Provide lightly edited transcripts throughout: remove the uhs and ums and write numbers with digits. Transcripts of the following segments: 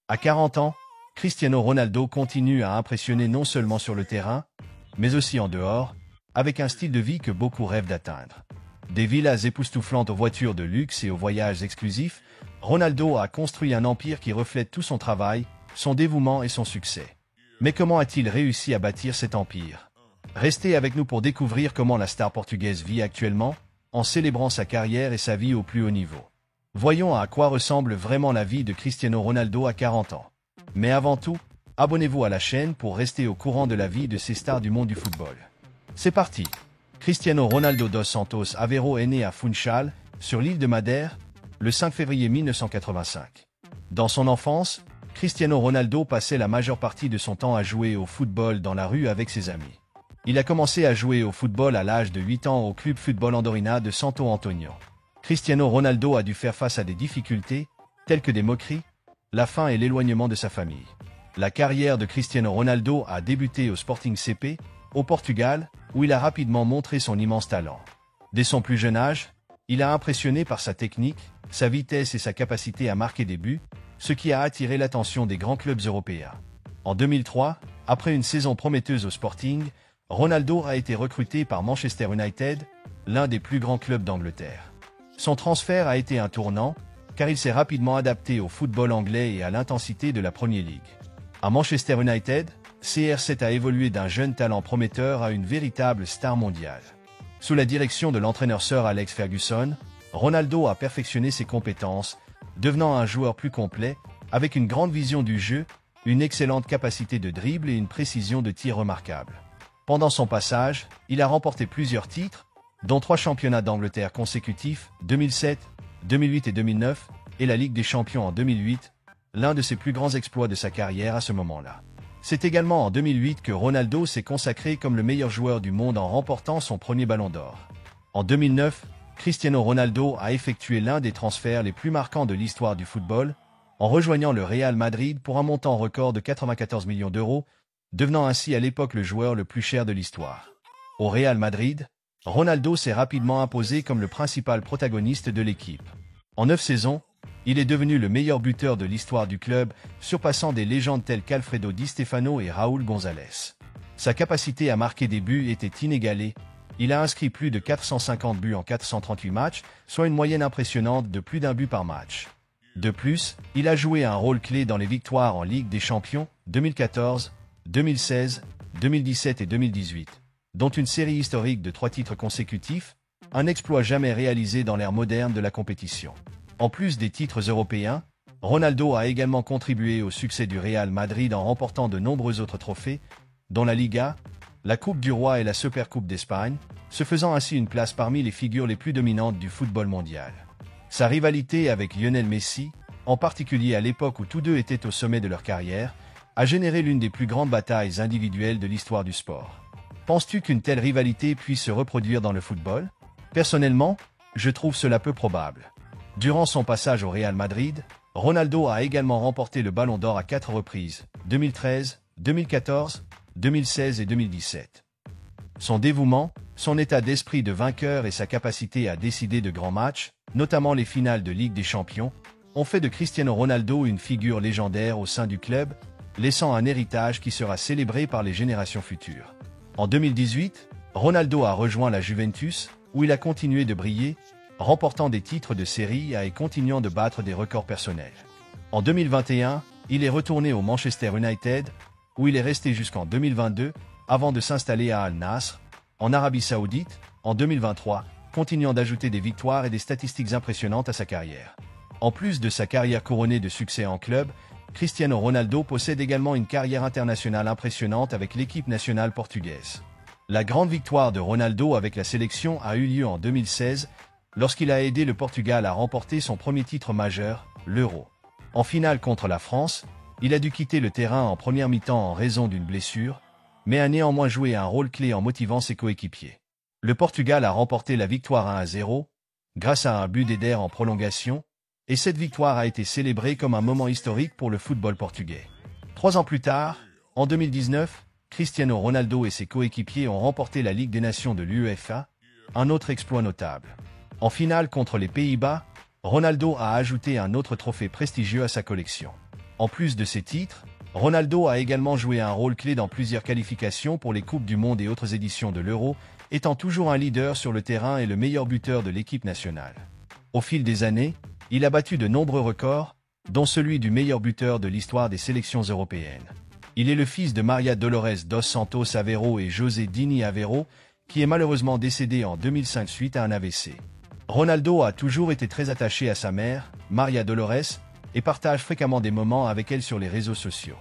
À 40 ans, Cristiano Ronaldo continue à impressionner non seulement sur le terrain, mais aussi en dehors, avec un style de vie que beaucoup rêvent d'atteindre. Des villas époustouflantes aux voitures de luxe et aux voyages exclusifs, Ronaldo a construit un empire qui reflète tout son travail, son dévouement et son succès. Mais comment a-t-il réussi à bâtir cet empire? Restez avec nous pour découvrir comment la star portugaise vit actuellement, en célébrant sa carrière et sa vie au plus haut niveau. Voyons à quoi ressemble vraiment la vie de Cristiano Ronaldo à 40 ans. Mais avant tout, abonnez-vous à la chaîne pour rester au courant de la vie de ces stars du monde du football. C'est parti! Cristiano Ronaldo dos Santos Aveiro est né à Funchal, sur l'île de Madère, le 5 février 1985. Dans son enfance, Cristiano Ronaldo passait la majeure partie de son temps à jouer au football dans la rue avec ses amis. Il a commencé à jouer au football à l'âge de 8 ans au club Futebol Andorinha de Santo Antonio. Cristiano Ronaldo a dû faire face à des difficultés, telles que des moqueries, la faim et l'éloignement de sa famille. La carrière de Cristiano Ronaldo a débuté au Sporting CP, au Portugal, où il a rapidement montré son immense talent. Dès son plus jeune âge, il a impressionné par sa technique, sa vitesse et sa capacité à marquer des buts, ce qui a attiré l'attention des grands clubs européens. En 2003, après une saison prometteuse au Sporting, Ronaldo a été recruté par Manchester United, l'un des plus grands clubs d'Angleterre. Son transfert a été un tournant, car il s'est rapidement adapté au football anglais et à l'intensité de la Premier League. À Manchester United, CR7 a évolué d'un jeune talent prometteur à une véritable star mondiale. Sous la direction de l'entraîneur Sir Alex Ferguson, Ronaldo a perfectionné ses compétences, devenant un joueur plus complet, avec une grande vision du jeu, une excellente capacité de dribble et une précision de tir remarquable. Pendant son passage, il a remporté plusieurs titres, dont 3 championnats d'Angleterre consécutifs, 2007, 2008 et 2009, et la Ligue des Champions en 2008, l'un de ses plus grands exploits de sa carrière à ce moment-là. C'est également en 2008 que Ronaldo s'est consacré comme le meilleur joueur du monde en remportant son premier ballon d'or. En 2009, Cristiano Ronaldo a effectué l'un des transferts les plus marquants de l'histoire du football, en rejoignant le Real Madrid pour un montant record de 94 millions d'euros, devenant ainsi à l'époque le joueur le plus cher de l'histoire. Au Real Madrid, Ronaldo s'est rapidement imposé comme le principal protagoniste de l'équipe. En 9 saisons, il est devenu le meilleur buteur de l'histoire du club, surpassant des légendes telles qu'Alfredo Di Stefano et Raúl González. Sa capacité à marquer des buts était inégalée. Il a inscrit plus de 450 buts en 438 matchs, soit une moyenne impressionnante de plus d'un but par match. De plus, il a joué un rôle clé dans les victoires en Ligue des Champions 2014, 2016, 2017 et 2018, dont une série historique de 3 titres consécutifs, un exploit jamais réalisé dans l'ère moderne de la compétition. En plus des titres européens, Ronaldo a également contribué au succès du Real Madrid en remportant de nombreux autres trophées, dont la Liga, la Coupe du Roi et la Supercoupe d'Espagne, se faisant ainsi une place parmi les figures les plus dominantes du football mondial. Sa rivalité avec Lionel Messi, en particulier à l'époque où tous deux étaient au sommet de leur carrière, a généré l'une des plus grandes batailles individuelles de l'histoire du sport. Penses-tu qu'une telle rivalité puisse se reproduire dans le football? Personnellement, je trouve cela peu probable. Durant son passage au Real Madrid, Ronaldo a également remporté le Ballon d'Or à 4 reprises, 2013, 2014, 2016 et 2017. Son dévouement, son état d'esprit de vainqueur et sa capacité à décider de grands matchs, notamment les finales de Ligue des Champions, ont fait de Cristiano Ronaldo une figure légendaire au sein du club, laissant un héritage qui sera célébré par les générations futures. En 2018, Ronaldo a rejoint la Juventus, où il a continué de briller, remportant des titres de Serie A et continuant de battre des records personnels. En 2021, il est retourné au Manchester United, où il est resté jusqu'en 2022, avant de s'installer à Al Nassr, en Arabie Saoudite, en 2023, continuant d'ajouter des victoires et des statistiques impressionnantes à sa carrière. En plus de sa carrière couronnée de succès en club, Cristiano Ronaldo possède également une carrière internationale impressionnante avec l'équipe nationale portugaise. La grande victoire de Ronaldo avec la sélection a eu lieu en 2016, lorsqu'il a aidé le Portugal à remporter son premier titre majeur, l'Euro. En finale contre la France, il a dû quitter le terrain en première mi-temps en raison d'une blessure, mais a néanmoins joué un rôle clé en motivant ses coéquipiers. Le Portugal a remporté la victoire 1-0, grâce à un but d'Éder en prolongation, et cette victoire a été célébrée comme un moment historique pour le football portugais. 3 ans plus tard, en 2019, Cristiano Ronaldo et ses coéquipiers ont remporté la Ligue des Nations de l'UEFA, un autre exploit notable. En finale contre les Pays-Bas, Ronaldo a ajouté un autre trophée prestigieux à sa collection. En plus de ces titres, Ronaldo a également joué un rôle clé dans plusieurs qualifications pour les Coupes du Monde et autres éditions de l'Euro, étant toujours un leader sur le terrain et le meilleur buteur de l'équipe nationale. Au fil des années, il a battu de nombreux records, dont celui du meilleur buteur de l'histoire des sélections européennes. Il est le fils de Maria Dolores dos Santos Aveiro et José Dini Aveiro, qui est malheureusement décédé en 2005 suite à un AVC. Ronaldo a toujours été très attaché à sa mère, Maria Dolores, et partage fréquemment des moments avec elle sur les réseaux sociaux.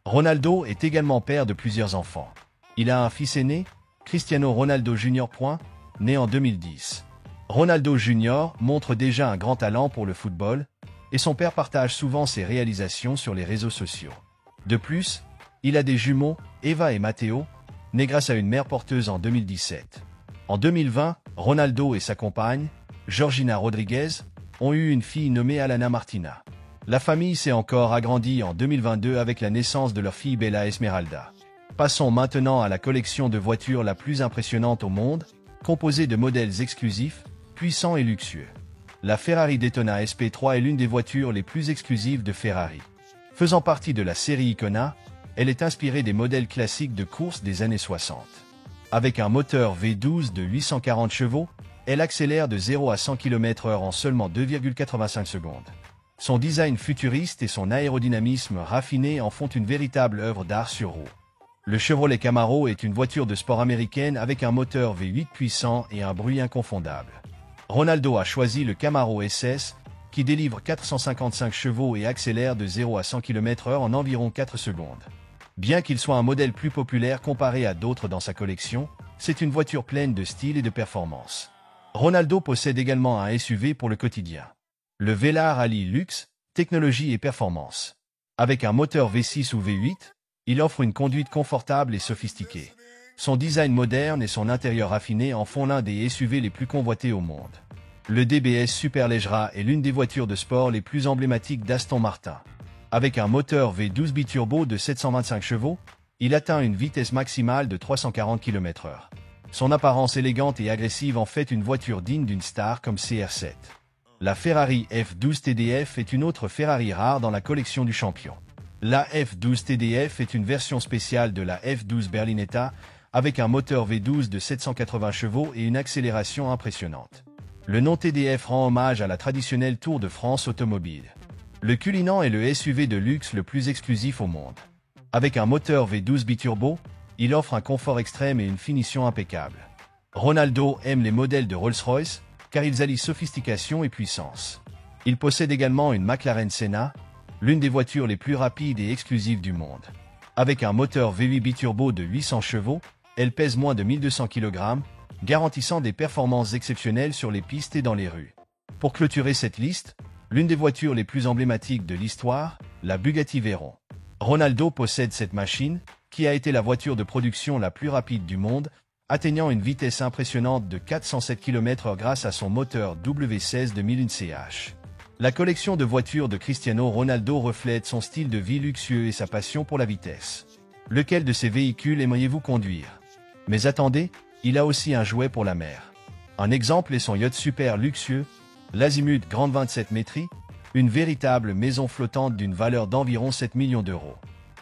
Ronaldo est également père de plusieurs enfants. Il a un fils aîné, Cristiano Ronaldo Jr. Né en 2010. Ronaldo Jr. montre déjà un grand talent pour le football, et son père partage souvent ses réalisations sur les réseaux sociaux. De plus, il a des jumeaux, Eva et Matteo, nés grâce à une mère porteuse en 2017. En 2020, Ronaldo et sa compagne, Georgina Rodriguez, ont eu une fille nommée Alana Martina. La famille s'est encore agrandie en 2022 avec la naissance de leur fille Bella Esmeralda. Passons maintenant à la collection de voitures la plus impressionnante au monde, composée de modèles exclusifs, puissants et luxueux. La Ferrari Daytona SP3 est l'une des voitures les plus exclusives de Ferrari. Faisant partie de la série Icona, elle est inspirée des modèles classiques de course des années 60. Avec un moteur V12 de 840 chevaux, elle accélère de 0 à 100 km/h en seulement 2,85 secondes. Son design futuriste et son aérodynamisme raffiné en font une véritable œuvre d'art sur roue. Le Chevrolet Camaro est une voiture de sport américaine avec un moteur V8 puissant et un bruit inconfondable. Ronaldo a choisi le Camaro SS, qui délivre 455 chevaux et accélère de 0 à 100 km/h en environ 4 secondes. Bien qu'il soit un modèle plus populaire comparé à d'autres dans sa collection, c'est une voiture pleine de style et de performance. Ronaldo possède également un SUV pour le quotidien. Le Velar allie luxe, technologie et performance. Avec un moteur V6 ou V8, il offre une conduite confortable et sophistiquée. Son design moderne et son intérieur raffiné en font l'un des SUV les plus convoités au monde. Le DBS Superleggera est l'une des voitures de sport les plus emblématiques d'Aston Martin. Avec un moteur V12 biturbo de 725 chevaux, il atteint une vitesse maximale de 340 km/h. Son apparence élégante et agressive en fait une voiture digne d'une star comme CR7. La Ferrari F12 TDF est une autre Ferrari rare dans la collection du champion. La F12 TDF est une version spéciale de la F12 Berlinetta avec un moteur V12 de 780 chevaux et une accélération impressionnante. Le nom TDF rend hommage à la traditionnelle Tour de France automobile. Le Cullinan est le SUV de luxe le plus exclusif au monde. Avec un moteur V12 biturbo, il offre un confort extrême et une finition impeccable. Ronaldo aime les modèles de Rolls-Royce, car ils allient sophistication et puissance. Il possède également une McLaren Senna, l'une des voitures les plus rapides et exclusives du monde. Avec un moteur V8 biturbo de 800 chevaux, elle pèse moins de 1200 kg, garantissant des performances exceptionnelles sur les pistes et dans les rues. Pour clôturer cette liste, l'une des voitures les plus emblématiques de l'histoire, la Bugatti Veyron. Ronaldo possède cette machine, qui a été la voiture de production la plus rapide du monde, atteignant une vitesse impressionnante de 407 km/h grâce à son moteur W16 de 1001 CH. La collection de voitures de Cristiano Ronaldo reflète son style de vie luxueux et sa passion pour la vitesse. Lequel de ces véhicules aimeriez-vous conduire? Mais attendez, il a aussi un jouet pour la mer. Un exemple est son yacht super luxueux, l'Azimut Grand 27 Métri, une véritable maison flottante d'une valeur d'environ 7 millions d'euros.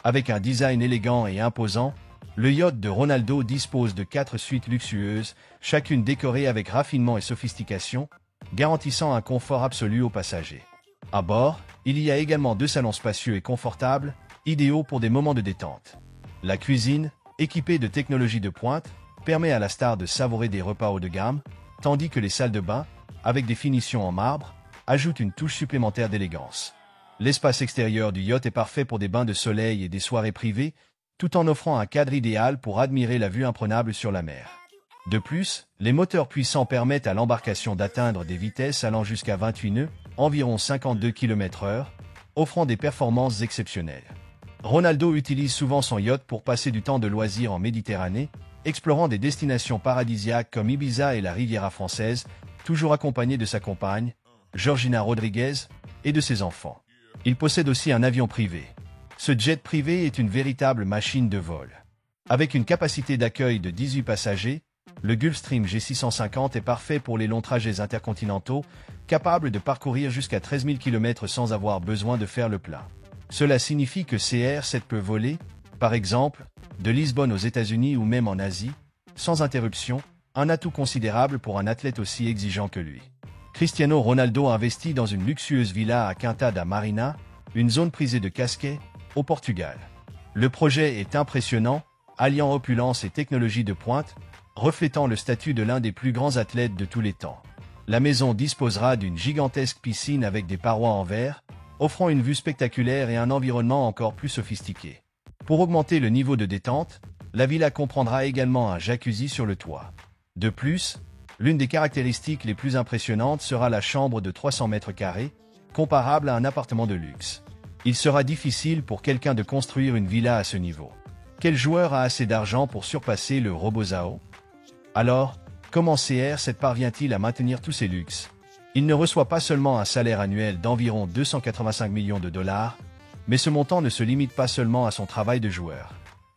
Avec un design élégant et imposant, le yacht de Ronaldo dispose de 4 suites luxueuses, chacune décorée avec raffinement et sophistication, garantissant un confort absolu aux passagers. À bord, il y a également 2 salons spacieux et confortables, idéaux pour des moments de détente. La cuisine, équipée de technologies de pointe, permet à la star de savourer des repas haut de gamme, tandis que les salles de bain, avec des finitions en marbre, ajoutent une touche supplémentaire d'élégance. L'espace extérieur du yacht est parfait pour des bains de soleil et des soirées privées, tout en offrant un cadre idéal pour admirer la vue imprenable sur la mer. De plus, les moteurs puissants permettent à l'embarcation d'atteindre des vitesses allant jusqu'à 28 nœuds, environ 52 km/h, offrant des performances exceptionnelles. Ronaldo utilise souvent son yacht pour passer du temps de loisirs en Méditerranée, explorant des destinations paradisiaques comme Ibiza et la Riviera française, toujours accompagné de sa compagne, Georgina Rodriguez, et de ses enfants. Il possède aussi un avion privé. Ce jet privé est une véritable machine de vol. Avec une capacité d'accueil de 18 passagers, le Gulfstream G650 est parfait pour les longs trajets intercontinentaux, capable de parcourir jusqu'à 13 000 km sans avoir besoin de faire le plein. Cela signifie que CR7 peut voler, par exemple, de Lisbonne aux États-Unis ou même en Asie, sans interruption, un atout considérable pour un athlète aussi exigeant que lui. Cristiano Ronaldo investit dans une luxueuse villa à Quinta da Marina, une zone prisée de Cascais, au Portugal. Le projet est impressionnant, alliant opulence et technologie de pointe, reflétant le statut de l'un des plus grands athlètes de tous les temps. La maison disposera d'une gigantesque piscine avec des parois en verre, offrant une vue spectaculaire et un environnement encore plus sophistiqué. Pour augmenter le niveau de détente, la villa comprendra également un jacuzzi sur le toit. De plus, l'une des caractéristiques les plus impressionnantes sera la chambre de 300 mètres carrés, comparable à un appartement de luxe. Il sera difficile pour quelqu'un de construire une villa à ce niveau. Quel joueur a assez d'argent pour surpasser le Robozao? Alors, comment CR7 parvient-il à maintenir tous ces luxes? Il ne reçoit pas seulement un salaire annuel d'environ 285 millions de dollars, mais ce montant ne se limite pas seulement à son travail de joueur.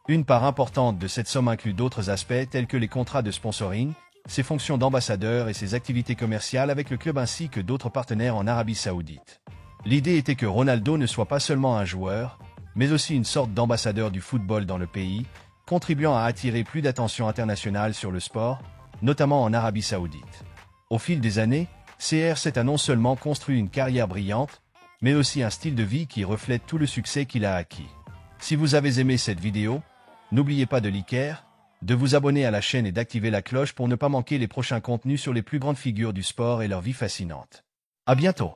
Une part importante de cette somme inclut d'autres aspects tels que les contrats de sponsoring, ses fonctions d'ambassadeur et ses activités commerciales avec le club ainsi que d'autres partenaires en Arabie Saoudite. L'idée était que Ronaldo ne soit pas seulement un joueur, mais aussi une sorte d'ambassadeur du football dans le pays, contribuant à attirer plus d'attention internationale sur le sport, notamment en Arabie Saoudite. Au fil des années, CR7 a non seulement construit une carrière brillante, mais aussi un style de vie qui reflète tout le succès qu'il a acquis. Si vous avez aimé cette vidéo, n'oubliez pas de liker, de vous abonner à la chaîne et d'activer la cloche pour ne pas manquer les prochains contenus sur les plus grandes figures du sport et leur vie fascinante. À bientôt!